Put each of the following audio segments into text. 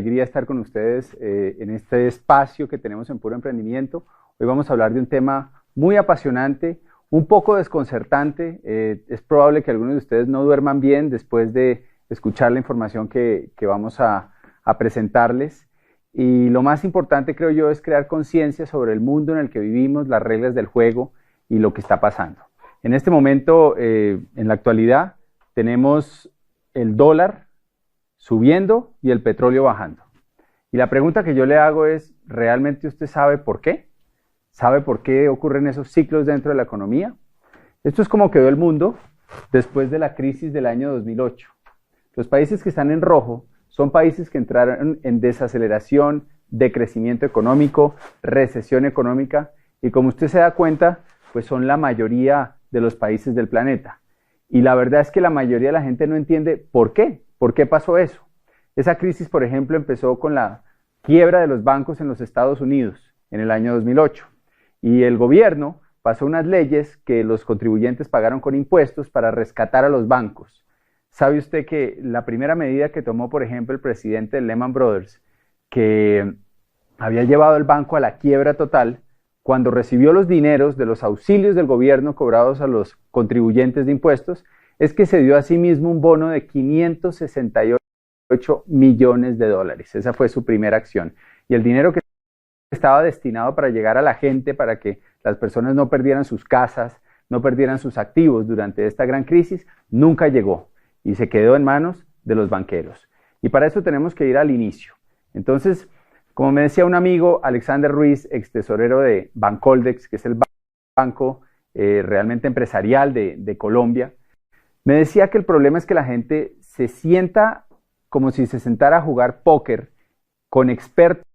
alegría estar con ustedes en este espacio que tenemos en Puro Emprendimiento. Hoy vamos a hablar de un tema muy apasionante, un poco desconcertante. Es probable que algunos de ustedes no duerman bien después de escuchar la información que vamos a presentarles. Y lo más importante, creo yo, es crear conciencia sobre el mundo en el que vivimos, las reglas del juego y lo que está pasando. En este momento, en la actualidad, tenemos el dólar subiendo y el petróleo bajando. Y la pregunta que yo le hago es, ¿realmente usted sabe por qué? ¿Sabe por qué ocurren esos ciclos dentro de la economía? Esto es como quedó el mundo después de la crisis del año 2008. Los países que están en rojo son países que entraron en desaceleración, decrecimiento económico, recesión económica, y como usted se da cuenta, pues son la mayoría de los países del planeta. Y la verdad es que la mayoría de la gente no entiende por qué. ¿Por qué pasó eso? Esa crisis, por ejemplo, empezó con la quiebra de los bancos en los Estados Unidos en el año 2008. Y el gobierno pasó unas leyes que los contribuyentes pagaron con impuestos para rescatar a los bancos. ¿Sabe usted que la primera medida que tomó, por ejemplo, el presidente de Lehman Brothers, que había llevado el banco a la quiebra total, cuando recibió los dineros de los auxilios del gobierno cobrados a los contribuyentes de impuestos, es que se dio a sí mismo un bono de 568 millones de dólares. Esa fue su primera acción. Y el dinero que estaba destinado para llegar a la gente, para que las personas no perdieran sus casas, no perdieran sus activos durante esta gran crisis, nunca llegó y se quedó en manos de los banqueros. Y para eso tenemos que ir al inicio. Entonces, como me decía un amigo, Alexander Ruiz, ex tesorero de Bancoldex, que es el banco realmente empresarial de Colombia, me decía que el problema es que la gente se sienta como si se sentara a jugar póker con expertos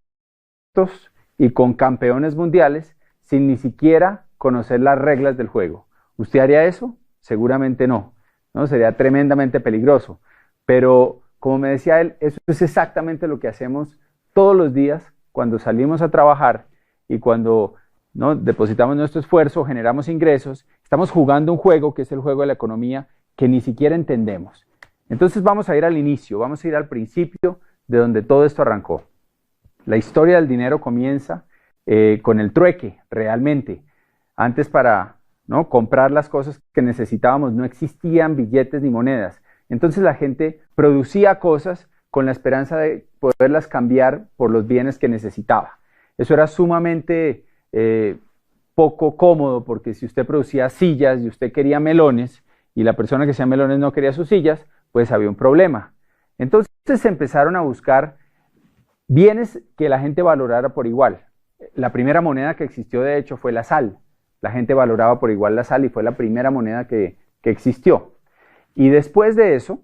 y con campeones mundiales sin ni siquiera conocer las reglas del juego. ¿Usted haría eso? Seguramente no, ¿no? Sería tremendamente peligroso. Pero, como me decía él, eso es exactamente lo que hacemos todos los días cuando salimos a trabajar y cuando, ¿no?, depositamos nuestro esfuerzo, generamos ingresos, estamos jugando un juego que es el juego de la economía que ni siquiera entendemos. Entonces vamos a ir al inicio, vamos a ir al principio de donde todo esto arrancó. La historia del dinero comienza con el trueque, realmente. Antes para, ¿no?, comprar las cosas que necesitábamos no existían billetes ni monedas. Entonces la gente producía cosas con la esperanza de poderlas cambiar por los bienes que necesitaba. Eso era sumamente poco cómodo, porque si usted producía sillas y usted quería melones, y la persona que hacía melones no quería sus sillas, pues había un problema. Entonces se empezaron a buscar bienes que la gente valorara por igual. La primera moneda que existió, de hecho, fue la sal. La gente valoraba por igual la sal y fue la primera moneda que existió. Y después de eso,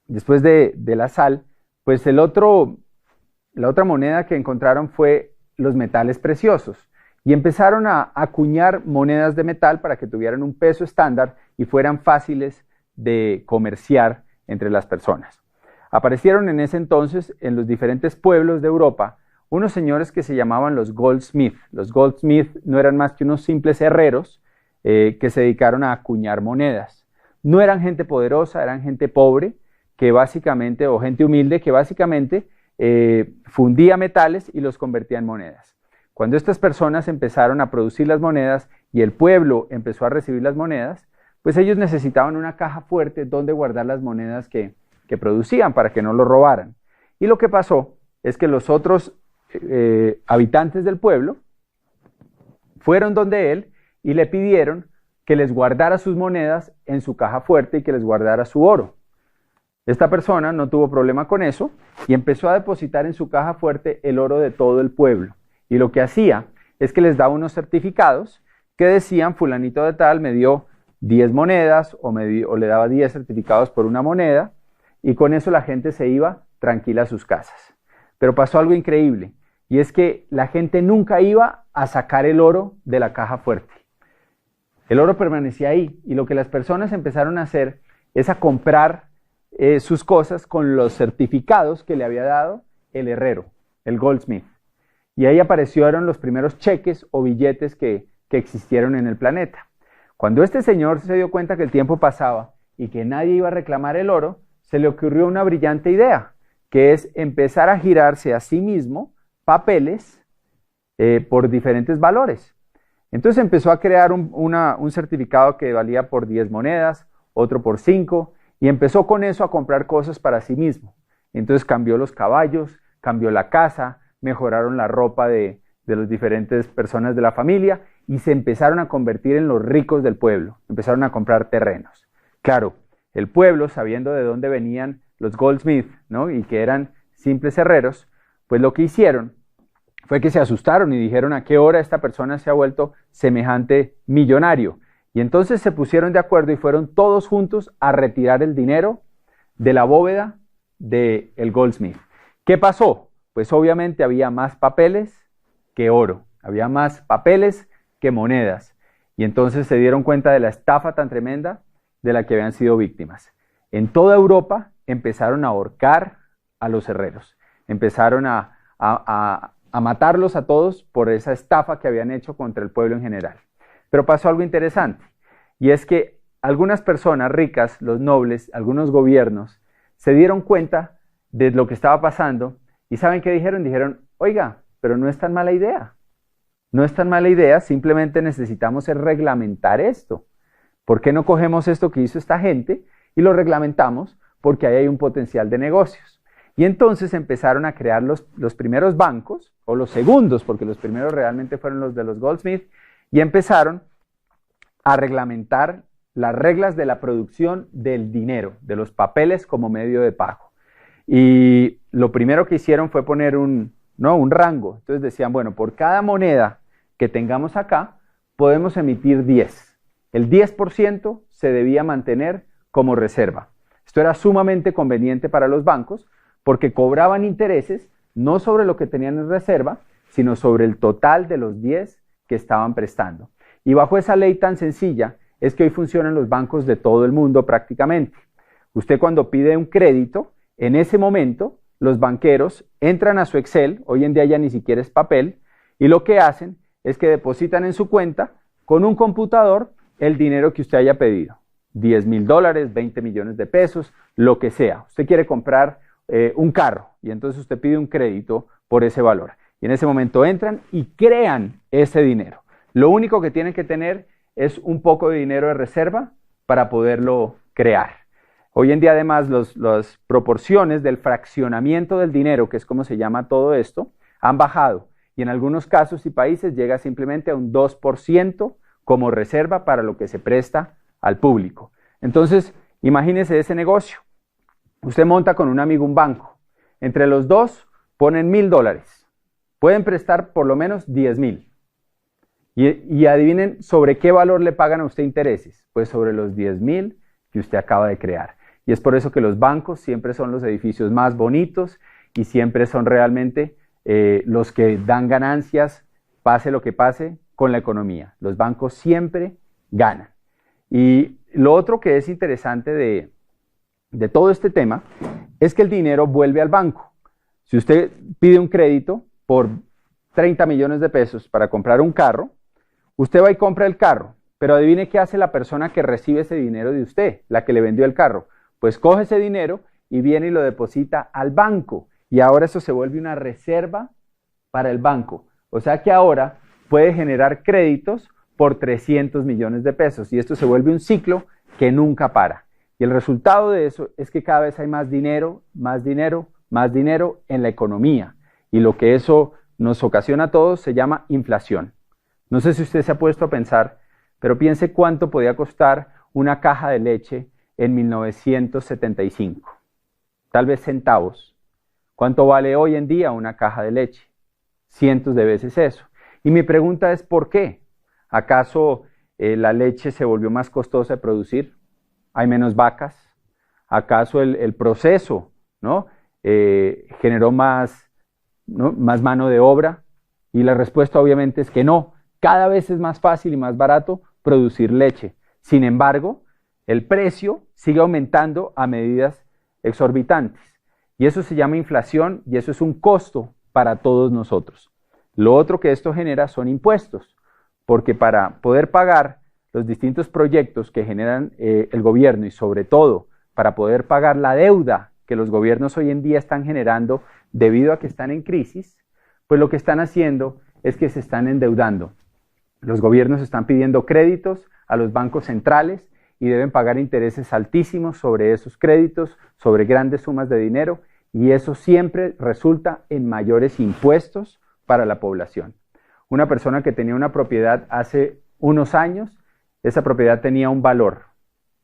después de la sal, pues la otra moneda que encontraron fue los metales preciosos. Y empezaron a acuñar monedas de metal para que tuvieran un peso estándar y fueran fáciles de comerciar entre las personas. Aparecieron en ese entonces en los diferentes pueblos de Europa unos señores que se llamaban los goldsmith. Los goldsmith no eran más que unos simples herreros que se dedicaron a acuñar monedas. No eran gente poderosa, eran gente pobre, que básicamente, o gente humilde, que básicamente fundía metales y los convertía en monedas. Cuando estas personas empezaron a producir las monedas y el pueblo empezó a recibir las monedas, pues ellos necesitaban una caja fuerte donde guardar las monedas que producían para que no lo robaran. Y lo que pasó es que los otros habitantes del pueblo fueron donde él y le pidieron que les guardara sus monedas en su caja fuerte y que les guardara su oro. Esta persona no tuvo problema con eso y empezó a depositar en su caja fuerte el oro de todo el pueblo. Y lo que hacía es que les daba unos certificados que decían, fulanito de tal me dio 10 monedas o le daba 10 certificados por una moneda, y con eso la gente se iba tranquila a sus casas. Pero pasó algo increíble, y es que la gente nunca iba a sacar el oro de la caja fuerte. El oro permanecía ahí, y lo que las personas empezaron a hacer es a comprar sus cosas con los certificados que le había dado el herrero, el goldsmith. Y ahí aparecieron los primeros cheques o billetes que existieron en el planeta. Cuando este señor se dio cuenta que el tiempo pasaba y que nadie iba a reclamar el oro, se le ocurrió una brillante idea, que es empezar a girarse a sí mismo papeles por diferentes valores. Entonces empezó a crear un certificado que valía por 10 monedas, otro por 5, y empezó con eso a comprar cosas para sí mismo. Entonces cambió los caballos, cambió la casa, mejoraron la ropa de las diferentes personas de la familia y se empezaron a convertir en los ricos del pueblo. Empezaron a comprar terrenos. Claro, el pueblo, sabiendo de dónde venían los Goldsmith, ¿no? Y que eran simples herreros, pues lo que hicieron fue que se asustaron y dijeron a qué hora esta persona se ha vuelto semejante millonario. Y entonces se pusieron de acuerdo y fueron todos juntos a retirar el dinero de la bóveda del Goldsmith. ¿Qué pasó? Pues obviamente había más papeles que oro, había más papeles que monedas. Y entonces se dieron cuenta de la estafa tan tremenda de la que habían sido víctimas. En toda Europa empezaron a ahorcar a los herreros, empezaron a matarlos a todos por esa estafa que habían hecho contra el pueblo en general. Pero pasó algo interesante, y es que algunas personas ricas, los nobles, algunos gobiernos, se dieron cuenta de lo que estaba pasando, y ¿saben qué dijeron? Dijeron, oiga, pero no es tan mala idea. No es tan mala idea, simplemente necesitamos reglamentar esto. ¿Por qué no cogemos esto que hizo esta gente y lo reglamentamos? Porque ahí hay un potencial de negocios. Y entonces empezaron a crear los primeros bancos, o los segundos, porque los primeros realmente fueron los de los Goldsmith, y empezaron a reglamentar las reglas de la producción del dinero, de los papeles como medio de pago. Y lo primero que hicieron fue poner un rango. Entonces decían, bueno, por cada moneda que tengamos acá, podemos emitir 10. El 10% se debía mantener como reserva. Esto era sumamente conveniente para los bancos porque cobraban intereses no sobre lo que tenían en reserva, sino sobre el total de los 10 que estaban prestando. Y bajo esa ley tan sencilla es que hoy funcionan los bancos de todo el mundo prácticamente. Usted cuando pide un crédito, en ese momento los banqueros entran a su Excel, hoy en día ya ni siquiera es papel, y lo que hacen es que depositan en su cuenta con un computador el dinero que usted haya pedido. $10,000, 20 millones de pesos, lo que sea. Usted quiere comprar un carro y entonces usted pide un crédito por ese valor. Y en ese momento entran y crean ese dinero. Lo único que tienen que tener es un poco de dinero de reserva para poderlo crear. Hoy en día además las proporciones del fraccionamiento del dinero, que es como se llama todo esto, han bajado. Y en algunos casos y países llega simplemente a un 2% como reserva para lo que se presta al público. Entonces, imagínese ese negocio. Usted monta con un amigo un banco. Entre los dos ponen $1,000. Pueden prestar por lo menos 10,000. Y adivinen sobre qué valor le pagan a usted intereses. Pues sobre los 10,000 que usted acaba de crear. Y es por eso que los bancos siempre son los edificios más bonitos y siempre son realmente los que dan ganancias, pase lo que pase con la economía. Los bancos siempre ganan. Y lo otro que es interesante de todo este tema es que el dinero vuelve al banco. Si usted pide un crédito por 30 millones de pesos para comprar un carro, usted va y compra el carro, pero adivine qué hace la persona que recibe ese dinero de usted, la que le vendió el carro. Pues coge ese dinero y viene y lo deposita al banco. Y ahora eso se vuelve una reserva para el banco. O sea que ahora puede generar créditos por 300 millones de pesos. Y esto se vuelve un ciclo que nunca para. Y el resultado de eso es que cada vez hay más dinero, más dinero, más dinero en la economía. Y lo que eso nos ocasiona a todos se llama inflación. No sé si usted se ha puesto a pensar, pero piense cuánto podía costar una caja de leche en 1975. Tal vez centavos. ¿Cuánto vale hoy en día una caja de leche? Cientos de veces eso. Y mi pregunta es ¿por qué? ¿Acaso la leche se volvió más costosa de producir? ¿Hay menos vacas? ¿Acaso el proceso, ¿no? generó más mano de obra? Y la respuesta obviamente es que no. Cada vez es más fácil y más barato producir leche. Sin embargo, el precio sigue aumentando a medidas exorbitantes. Y eso se llama inflación y eso es un costo para todos nosotros. Lo otro que esto genera son impuestos, porque para poder pagar los distintos proyectos que generan el gobierno y sobre todo para poder pagar la deuda que los gobiernos hoy en día están generando debido a que están en crisis, pues lo que están haciendo es que se están endeudando. Los gobiernos están pidiendo créditos a los bancos centrales y deben pagar intereses altísimos sobre esos créditos, sobre grandes sumas de dinero, y eso siempre resulta en mayores impuestos para la población. Una persona que tenía una propiedad hace unos años, esa propiedad tenía un valor,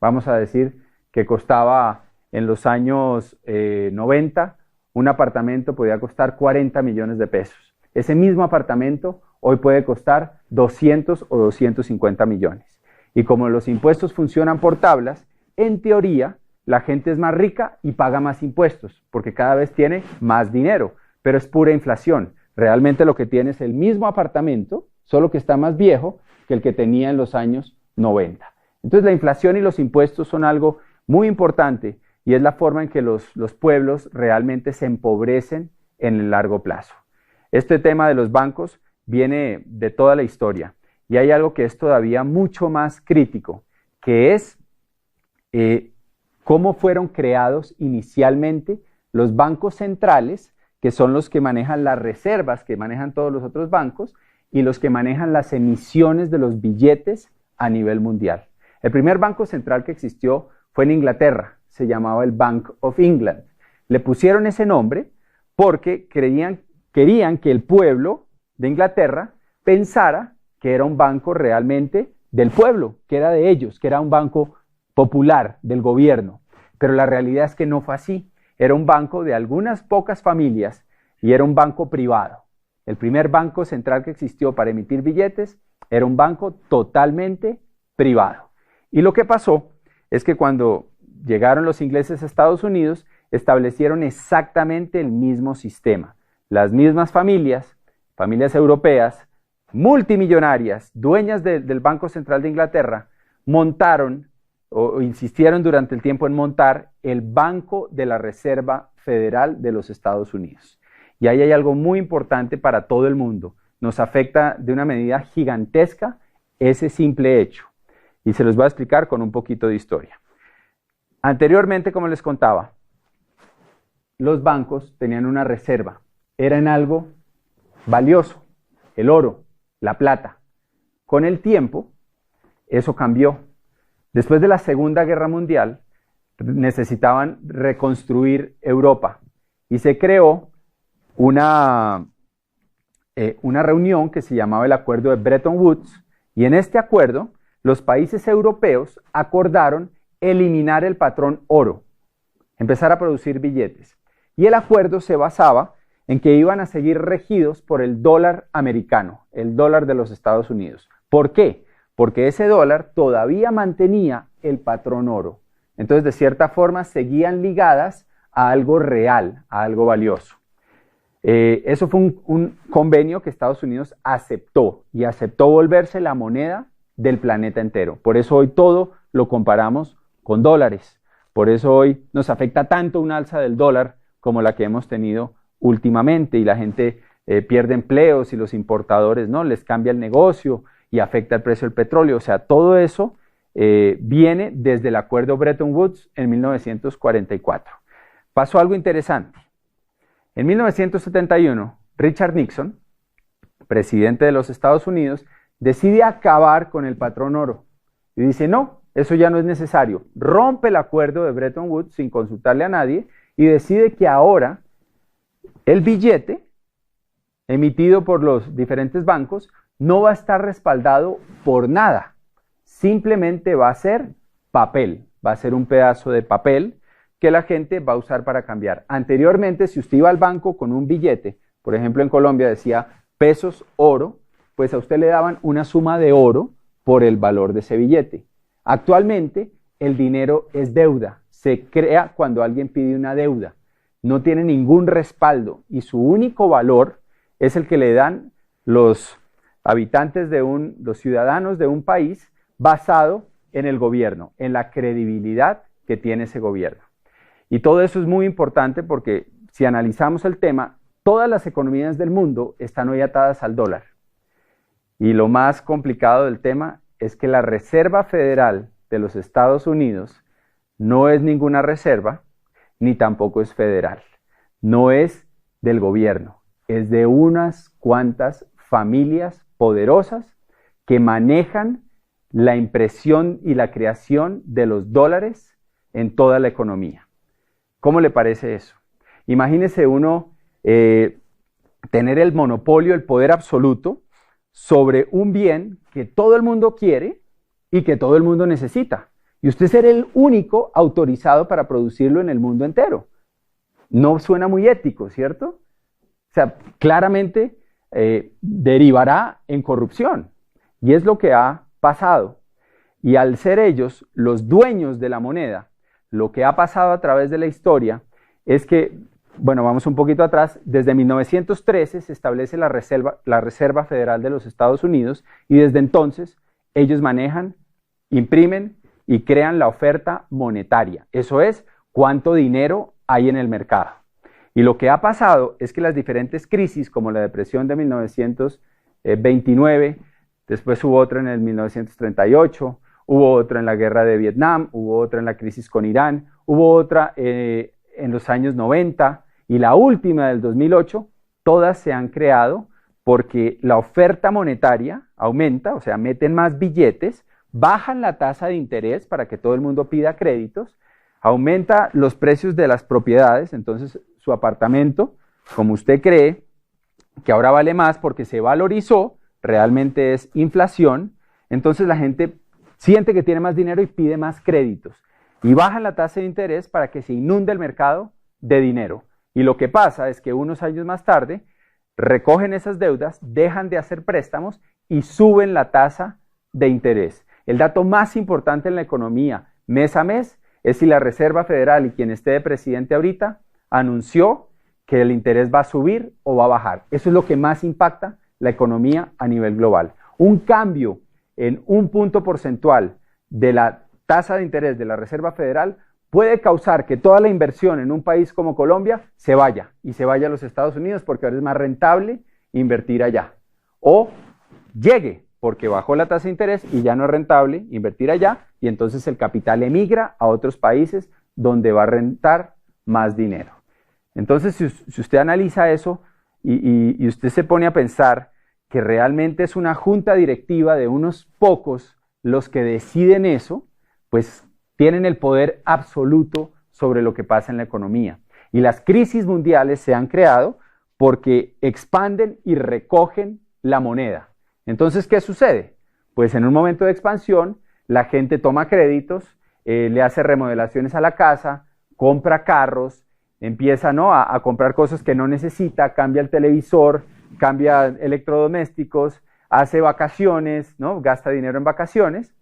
vamos a decir que costaba en los años 90, un apartamento podía costar 40 millones de pesos. Ese mismo apartamento hoy puede costar 200 o 250 millones. Y como los impuestos funcionan por tablas, en teoría la gente es más rica y paga más impuestos, porque cada vez tiene más dinero, pero es pura inflación. Realmente lo que tiene es el mismo apartamento, solo que está más viejo que el que tenía en los años 90. Entonces la inflación y los impuestos son algo muy importante y es la forma en que los pueblos realmente se empobrecen en el largo plazo. Este tema de los bancos viene de toda la historia y hay algo que es todavía mucho más crítico, que es cómo fueron creados inicialmente los bancos centrales, que son los que manejan las reservas, que manejan todos los otros bancos, y los que manejan las emisiones de los billetes a nivel mundial. El primer banco central que existió fue en Inglaterra, se llamaba el Bank of England. Le pusieron ese nombre porque querían que el pueblo de Inglaterra pensara que era un banco realmente del pueblo, que era de ellos, que era un banco popular del gobierno. Pero la realidad es que no fue así. Era un banco de algunas pocas familias y era un banco privado. El primer banco central que existió para emitir billetes era un banco totalmente privado. Y lo que pasó es que cuando llegaron los ingleses a Estados Unidos, establecieron exactamente el mismo sistema. Las mismas familias europeas, multimillonarias, dueñas del Banco Central de Inglaterra, montaron o insistieron durante el tiempo en montar el Banco de la Reserva Federal de los Estados Unidos. Y ahí hay algo muy importante para todo el mundo. Nos afecta de una medida gigantesca ese simple hecho. Y se los voy a explicar con un poquito de historia. Anteriormente, como les contaba, los bancos tenían una reserva. Eran algo valioso, el oro, la plata. Con el tiempo, eso cambió. Después de la Segunda Guerra Mundial, necesitaban reconstruir Europa y se creó una reunión que se llamaba el Acuerdo de Bretton Woods, y en este acuerdo los países europeos acordaron eliminar el patrón oro, empezar a producir billetes. Y el acuerdo se basaba en que iban a seguir regidos por el dólar americano, el dólar de los Estados Unidos. ¿Por qué? Porque ese dólar todavía mantenía el patrón oro. Entonces, de cierta forma, seguían ligadas a algo real, a algo valioso. Eso fue un convenio que Estados Unidos aceptó y aceptó volverse la moneda del planeta entero. Por eso hoy todo lo comparamos con dólares. Por eso hoy nos afecta tanto una alza del dólar como la que hemos tenido últimamente y la gente pierde empleos y los importadores no les cambia el negocio y afecta el precio del petróleo. O sea, todo eso viene desde el acuerdo Bretton Woods en 1944. Pasó algo interesante. En 1971, Richard Nixon, presidente de los Estados Unidos, decide acabar con el patrón oro y dice, no, eso ya no es necesario. Rompe el acuerdo de Bretton Woods sin consultarle a nadie y decide que ahora el billete emitido por los diferentes bancos no va a estar respaldado por nada. Simplemente va a ser papel, va a ser un pedazo de papel que la gente va a usar para cambiar. Anteriormente, si usted iba al banco con un billete, por ejemplo en Colombia decía pesos oro, pues a usted le daban una suma de oro por el valor de ese billete. Actualmente el dinero es deuda, se crea cuando alguien pide una deuda, no tiene ningún respaldo y su único valor es el que le dan los habitantes los ciudadanos de un país basado en el gobierno, en la credibilidad que tiene ese gobierno. Y todo eso es muy importante porque si analizamos el tema, todas las economías del mundo están hoy atadas al dólar. Y lo más complicado del tema es que la Reserva Federal de los Estados Unidos no es ninguna reserva ni tampoco es federal. No es del gobierno, es de unas cuantas familias poderosas que manejan la impresión y la creación de los dólares en toda la economía. ¿Cómo le parece eso? Imagínese uno tener el monopolio, el poder absoluto sobre un bien que todo el mundo quiere y que todo el mundo necesita. Y usted ser el único autorizado para producirlo en el mundo entero. No suena muy ético, ¿cierto? O sea, claramente derivará en corrupción. Y es lo que ha pasado. Y al ser ellos los dueños de la moneda, lo que ha pasado a través de la historia es que, bueno, vamos un poquito atrás, desde 1913 se establece la Reserva Federal de los Estados Unidos y desde entonces ellos manejan, imprimen y crean la oferta monetaria. Eso es cuánto dinero hay en el mercado. Y lo que ha pasado es que las diferentes crisis, como la depresión de 1929, después hubo otra en el 1938, hubo otra en la guerra de Vietnam, hubo otra en la crisis con Irán, hubo otra en los años 90 y la última del 2008, todas se han creado porque la oferta monetaria aumenta, o sea, meten más billetes, bajan la tasa de interés para que todo el mundo pida créditos, aumenta los precios de las propiedades, entonces su apartamento, como usted cree, que ahora vale más porque se valorizó, realmente es inflación, entonces la gente siente que tiene más dinero y pide más créditos. Y bajan la tasa de interés para que se inunde el mercado de dinero. Y lo que pasa es que unos años más tarde recogen esas deudas, dejan de hacer préstamos y suben la tasa de interés. El dato más importante en la economía mes a mes es si la Reserva Federal y quien esté de presidente ahorita anunció que el interés va a subir o va a bajar. Eso es lo que más impacta la economía a nivel global. Un cambio en un punto porcentual de la tasa de interés de la Reserva Federal puede causar que toda la inversión en un país como Colombia se vaya y se vaya a los Estados Unidos porque ahora es más rentable invertir allá. O llegue porque bajó la tasa de interés y ya no es rentable invertir allá y entonces el capital emigra a otros países donde va a rentar más dinero. Entonces, si usted analiza eso y usted se pone a pensar que realmente es una junta directiva de unos pocos los que deciden eso, pues tienen el poder absoluto sobre lo que pasa en la economía. Y las crisis mundiales se han creado porque expanden y recogen la moneda. Entonces, ¿qué sucede? Pues en un momento de expansión, la gente toma créditos, le hace remodelaciones a la casa, compra carros, empieza, ¿no?, a comprar cosas que no necesita, cambia el televisor, cambia electrodomésticos, hace vacaciones, ¿no?, gasta dinero en vacaciones.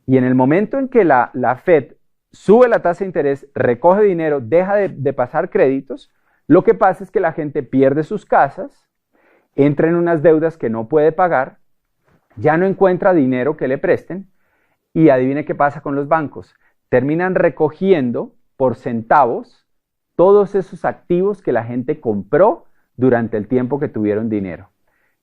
Y en el momento en que la Fed sube la tasa de interés, recoge dinero, deja de pasar créditos, lo que pasa es que la gente pierde sus casas, entra en unas deudas que no puede pagar, ya no encuentra dinero que le presten y adivine qué pasa con los bancos. Terminan recogiendo por centavos todos esos activos que la gente compró durante el tiempo que tuvieron dinero.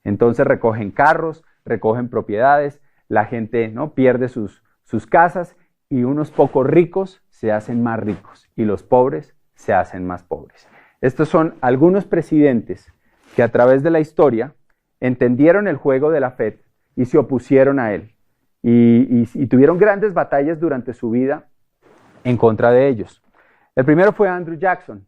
Entonces recogen carros, recogen propiedades, la gente, ¿no?, pierde sus casas y unos pocos ricos se hacen más ricos y los pobres se hacen más pobres. Estos son algunos presidentes que a través de la historia entendieron el juego de la Fed y se opusieron a él y tuvieron grandes batallas durante su vida en contra de ellos. El primero fue Andrew Jackson.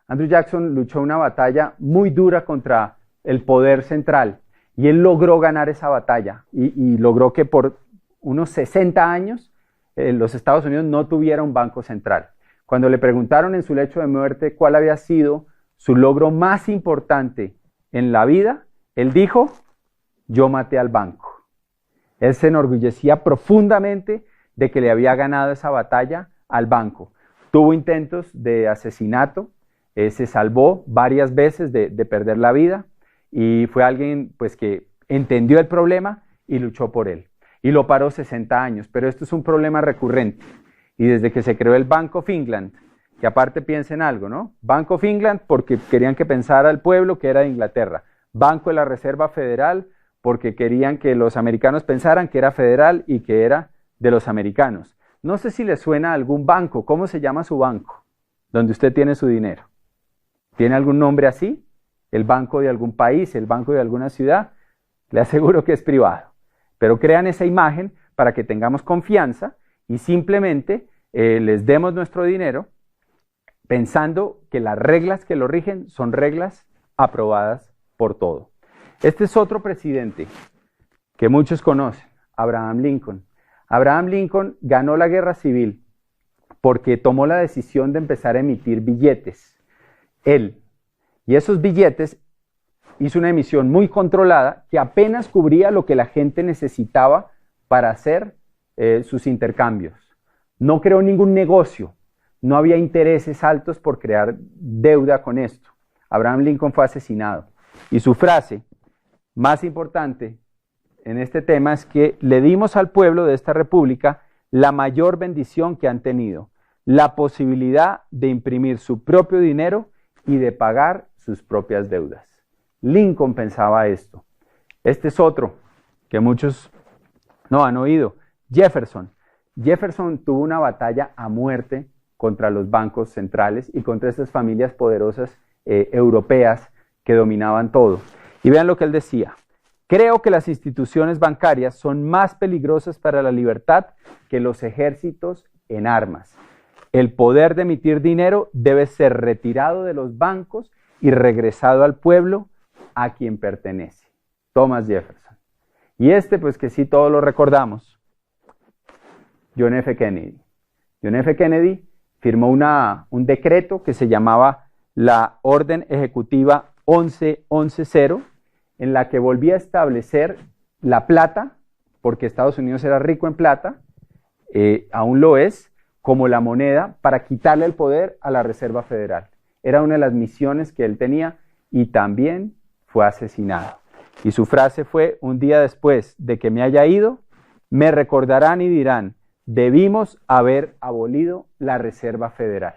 Andrew Jackson luchó una batalla muy dura contra el poder central y él logró ganar esa batalla y logró que por unos 60 años los Estados Unidos no tuviera un banco central. Cuando le preguntaron en su lecho de muerte cuál había sido su logro más importante en la vida, él dijo: yo maté al banco. Él se enorgullecía profundamente de que le había ganado esa batalla al banco. Tuvo intentos de asesinato, se salvó varias veces de perder la vida y fue alguien, pues, que entendió el problema y luchó por él. Y lo paró 60 años, pero esto es un problema recurrente. Y desde que se creó el Bank of England, que aparte piensen algo, ¿no? Bank of England porque querían que pensara el pueblo que era de Inglaterra. Banco de la Reserva Federal porque querían que los americanos pensaran que era federal y que era de los americanos. No sé si les suena a algún banco. ¿Cómo se llama su banco? donde usted tiene su dinero. ¿Tiene algún nombre así? ¿El banco de algún país? ¿El banco de alguna ciudad? Le aseguro que es privado. Pero crean esa imagen para que tengamos confianza y simplemente les demos nuestro dinero pensando que las reglas que lo rigen son reglas aprobadas por todo. Este es otro presidente que muchos conocen, Abraham Lincoln. Abraham Lincoln ganó la guerra civil porque tomó la decisión de empezar a emitir billetes. Él, y esos billetes, hizo una emisión muy controlada que apenas cubría lo que la gente necesitaba para hacer sus intercambios. No creó ningún negocio, no había intereses altos por crear deuda con esto. Abraham Lincoln fue asesinado. Y su frase más importante en este tema es que le dimos al pueblo de esta república la mayor bendición que han tenido, la posibilidad de imprimir su propio dinero y de pagar sus propias deudas. Lincoln pensaba esto. Este es otro que muchos no han oído. Jefferson. Jefferson tuvo una batalla a muerte contra los bancos centrales y contra esas familias poderosas europeas que dominaban todo. Y vean lo que él decía. Creo que las instituciones bancarias son más peligrosas para la libertad que los ejércitos en armas. El poder de emitir dinero debe ser retirado de los bancos y regresado al pueblo a quien pertenece. Thomas Jefferson. Y pues que sí todos lo recordamos, John F. Kennedy. John F. Kennedy firmó un decreto que se llamaba la Orden Ejecutiva 1110, en la que volvía a establecer la plata, porque Estados Unidos era rico en plata, aún lo es, como la moneda para quitarle el poder a la Reserva Federal. Era una de las misiones que él tenía y también fue asesinado. Y su frase fue: un día después de que me haya ido, me recordarán y dirán, debimos haber abolido la Reserva Federal.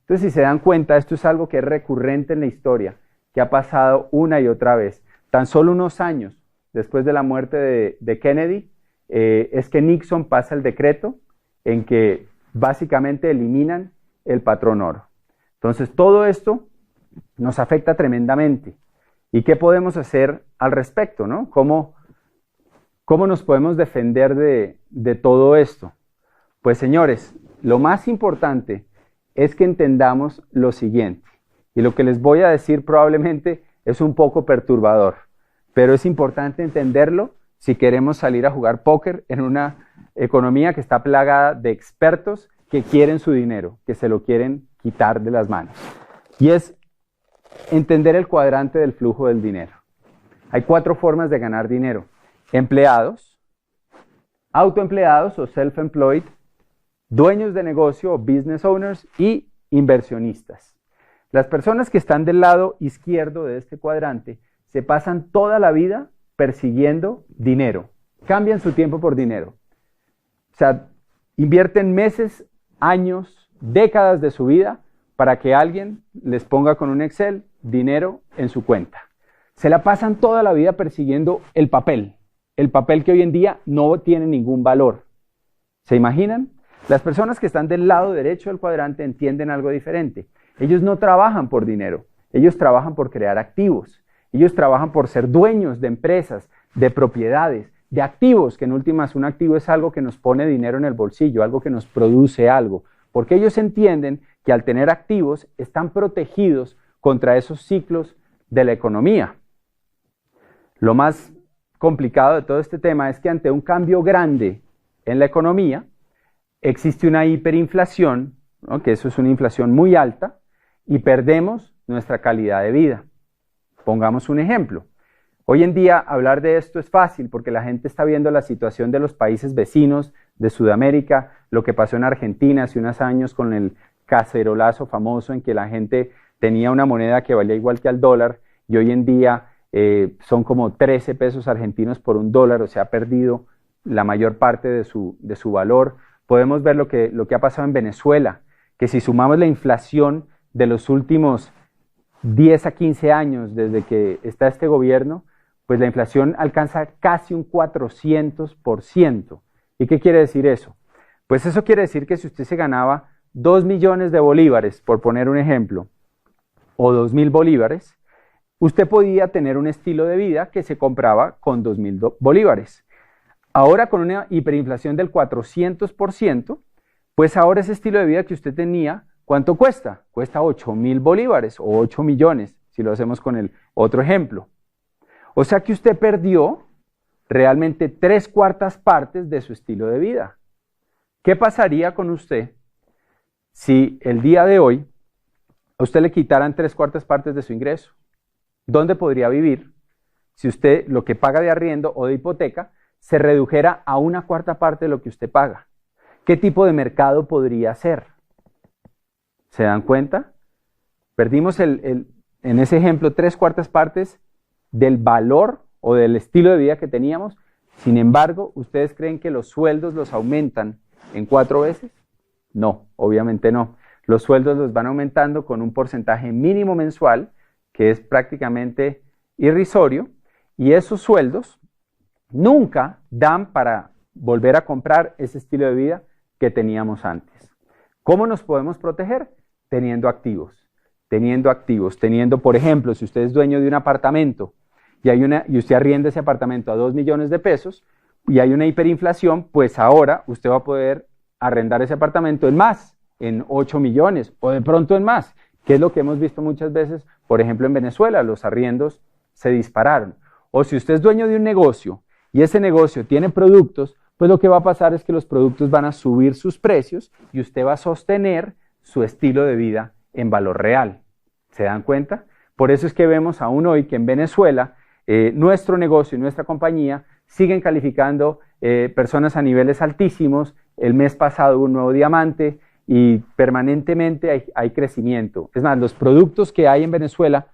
Entonces, si se dan cuenta, esto es algo que es recurrente en la historia, que ha pasado una y otra vez. Tan solo unos años después de la muerte de Kennedy, es que Nixon pasa el decreto en que básicamente eliminan el patrón oro. Entonces, todo esto nos afecta tremendamente. ¿Y qué podemos hacer al respecto, no? ¿Cómo nos podemos defender de todo esto? Pues, señores, lo más importante es que entendamos lo siguiente. Y lo que les voy a decir probablemente es un poco perturbador, pero es importante entenderlo si queremos salir a jugar póker en una economía que está plagada de expertos que quieren su dinero, que se lo quieren quitar de las manos. Y es entender el cuadrante del flujo del dinero. Hay 4 formas de ganar dinero: empleados, autoempleados o self-employed, dueños de negocio o business owners y inversionistas. Las personas que están del lado izquierdo de este cuadrante se pasan toda la vida persiguiendo dinero, cambian su tiempo por dinero. O sea, invierten meses, años, décadas de su vida para que alguien les ponga con un Excel dinero en su cuenta. Se la pasan toda la vida persiguiendo el papel que hoy en día no tiene ningún valor. ¿Se imaginan? Las personas que están del lado derecho del cuadrante entienden algo diferente. Ellos no trabajan por dinero, ellos trabajan por crear activos. Ellos trabajan por ser dueños de empresas, de propiedades, de activos, que en últimas un activo es algo que nos pone dinero en el bolsillo, algo que nos produce algo. Porque ellos entienden que al tener activos están protegidos contra esos ciclos de la economía. Lo más complicado de todo este tema es que ante un cambio grande en la economía, existe una hiperinflación, ¿no? Que eso es una inflación muy alta, y perdemos nuestra calidad de vida. Pongamos un ejemplo. Hoy en día hablar de esto es fácil porque la gente está viendo la situación de los países vecinos de Sudamérica, lo que pasó en Argentina hace unos años con el cacerolazo famoso en que la gente tenía una moneda que valía igual que al dólar y hoy en día son como 13 pesos argentinos por un dólar, o sea, ha perdido la mayor parte de su valor. Podemos ver lo que ha pasado en Venezuela, que si sumamos la inflación de los últimos 10 a 15 años desde que está este gobierno, pues la inflación alcanza casi un 400%. ¿Y qué quiere decir eso? Pues eso quiere decir que si usted se ganaba 2 millones de bolívares, por poner un ejemplo, o 2.000 bolívares, usted podía tener un estilo de vida que se compraba con 2.000 bolívares. Ahora con una hiperinflación del 400%, pues ahora ese estilo de vida que usted tenía, ¿cuánto cuesta? Cuesta 8.000 bolívares o 8 millones, si lo hacemos con el otro ejemplo. O sea que usted perdió realmente 3/4 partes de su estilo de vida. ¿Qué pasaría con usted si el día de hoy a usted le quitaran 3/4 partes de su ingreso? ¿Dónde podría vivir si usted lo que paga de arriendo o de hipoteca se redujera a 1/4 parte de lo que usted paga? ¿Qué tipo de mercado podría ser? ¿Se dan cuenta? Perdimos en ese ejemplo 3/4 partes del valor o del estilo de vida que teníamos. Sin embargo, ¿ustedes creen que los sueldos los aumentan en 4 veces? No, obviamente no. Los sueldos los van aumentando con un porcentaje mínimo mensual que es prácticamente irrisorio, y esos sueldos nunca dan para volver a comprar ese estilo de vida que teníamos antes. ¿Cómo nos podemos proteger? Teniendo activos, por ejemplo, si usted es dueño de un apartamento y usted arrienda ese apartamento a 2 millones de pesos y hay una hiperinflación, pues ahora usted va a poder arrendar ese apartamento en más, en 8 millones o de pronto en más, que es lo que hemos visto muchas veces, por ejemplo en Venezuela, los arriendos se dispararon. O si usted es dueño de un negocio y ese negocio tiene productos, pues lo que va a pasar es que los productos van a subir sus precios y usted va a sostener su estilo de vida en valor real. ¿Se dan cuenta? Por eso es que vemos aún hoy que en Venezuela nuestro negocio y nuestra compañía siguen calificando personas a niveles altísimos. El mes pasado hubo un nuevo diamante y permanentemente hay crecimiento. Es más, los productos que hay en Venezuela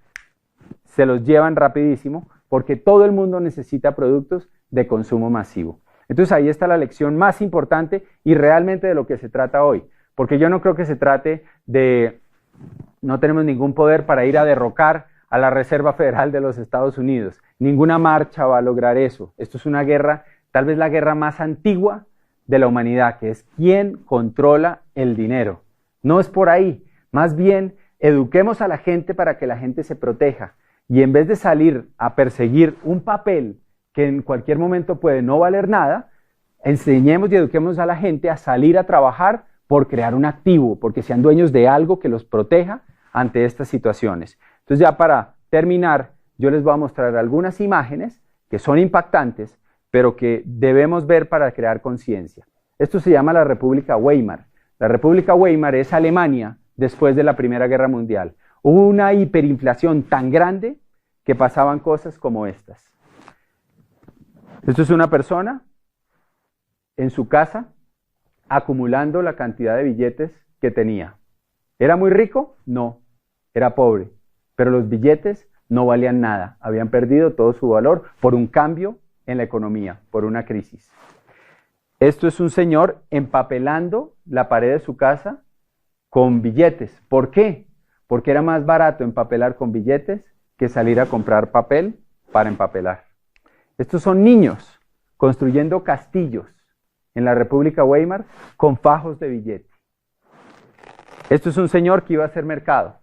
se los llevan rapidísimo porque todo el mundo necesita productos de consumo masivo. Entonces ahí está la lección más importante y realmente de lo que se trata hoy. Porque yo no creo que se trate de, no tenemos ningún poder para ir a derrocar a la Reserva Federal de los Estados Unidos. Ninguna marcha va a lograr eso. Esto es una guerra, tal vez la guerra más antigua de la humanidad, que es quién controla el dinero. No es por ahí. Más bien, eduquemos a la gente para que la gente se proteja. Y en vez de salir a perseguir un papel que en cualquier momento puede no valer nada, enseñemos y eduquemos a la gente a salir a trabajar por crear un activo, porque sean dueños de algo que los proteja ante estas situaciones. Entonces ya para terminar, yo les voy a mostrar algunas imágenes que son impactantes, pero que debemos ver para crear conciencia. Esto se llama la República Weimar. La República Weimar es Alemania después de la Primera Guerra Mundial. Hubo una hiperinflación tan grande que pasaban cosas como estas. Esto es una persona en su casa acumulando la cantidad de billetes que tenía. ¿Era muy rico? No, era pobre. Pero los billetes no valían nada, habían perdido todo su valor por un cambio en la economía, por una crisis. Esto es un señor empapelando la pared de su casa con billetes. ¿Por qué? Porque era más barato empapelar con billetes que salir a comprar papel para empapelar. Estos son niños construyendo castillos en la República Weimar con fajos de billete. Esto es un señor que iba a hacer mercado.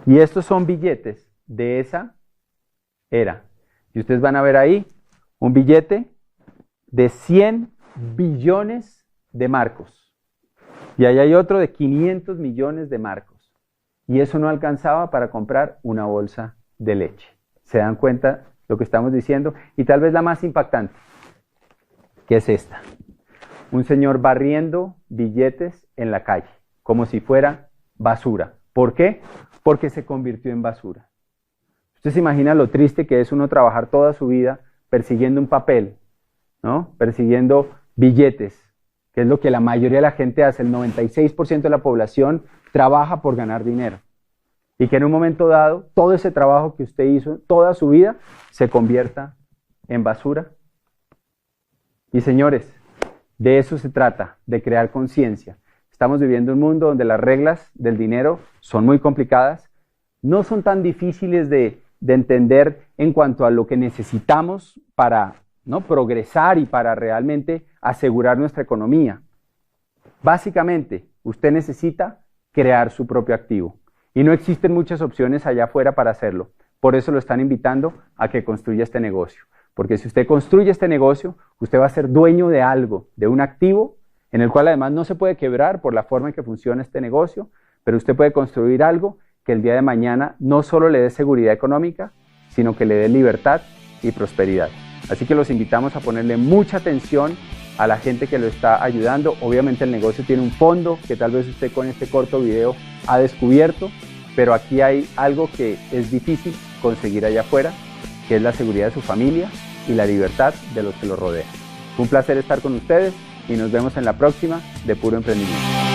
Y estos son billetes de esa era. Y ustedes van a ver ahí un billete de 100 billones de marcos. Y ahí hay otro de 500 millones de marcos. Y eso no alcanzaba para comprar una bolsa de leche. ¿Se dan cuenta lo que estamos diciendo? Y tal vez la más impactante, que es esta. Un señor barriendo billetes en la calle, como si fuera basura. ¿Por qué? Porque se convirtió en basura. Usted se imagina lo triste que es uno trabajar toda su vida persiguiendo un papel, ¿no? Persiguiendo billetes, que es lo que la mayoría de la gente hace. El 96% de la población trabaja por ganar dinero. Y que en un momento dado, todo ese trabajo que usted hizo toda su vida se convierta en basura. Y señores, de eso se trata, de crear conciencia. Estamos viviendo un mundo donde las reglas del dinero son muy complicadas, no son tan difíciles de entender en cuanto a lo que necesitamos para, ¿no?, progresar y para realmente asegurar nuestra economía. Básicamente, usted necesita crear su propio activo. Y no existen muchas opciones allá afuera para hacerlo. Por eso lo están invitando a que construya este negocio. Porque si usted construye este negocio, usted va a ser dueño de algo, de un activo, en el cual además no se puede quebrar por la forma en que funciona este negocio, pero usted puede construir algo que el día de mañana no solo le dé seguridad económica, sino que le dé libertad y prosperidad. Así que los invitamos a ponerle mucha atención a la gente que lo está ayudando. Obviamente el negocio tiene un fondo que tal vez usted con este corto video ha descubierto, pero aquí hay algo que es difícil conseguir allá afuera, que es la seguridad de su familia y la libertad de los que lo rodean. Fue un placer estar con ustedes y nos vemos en la próxima de Puro Emprendimiento.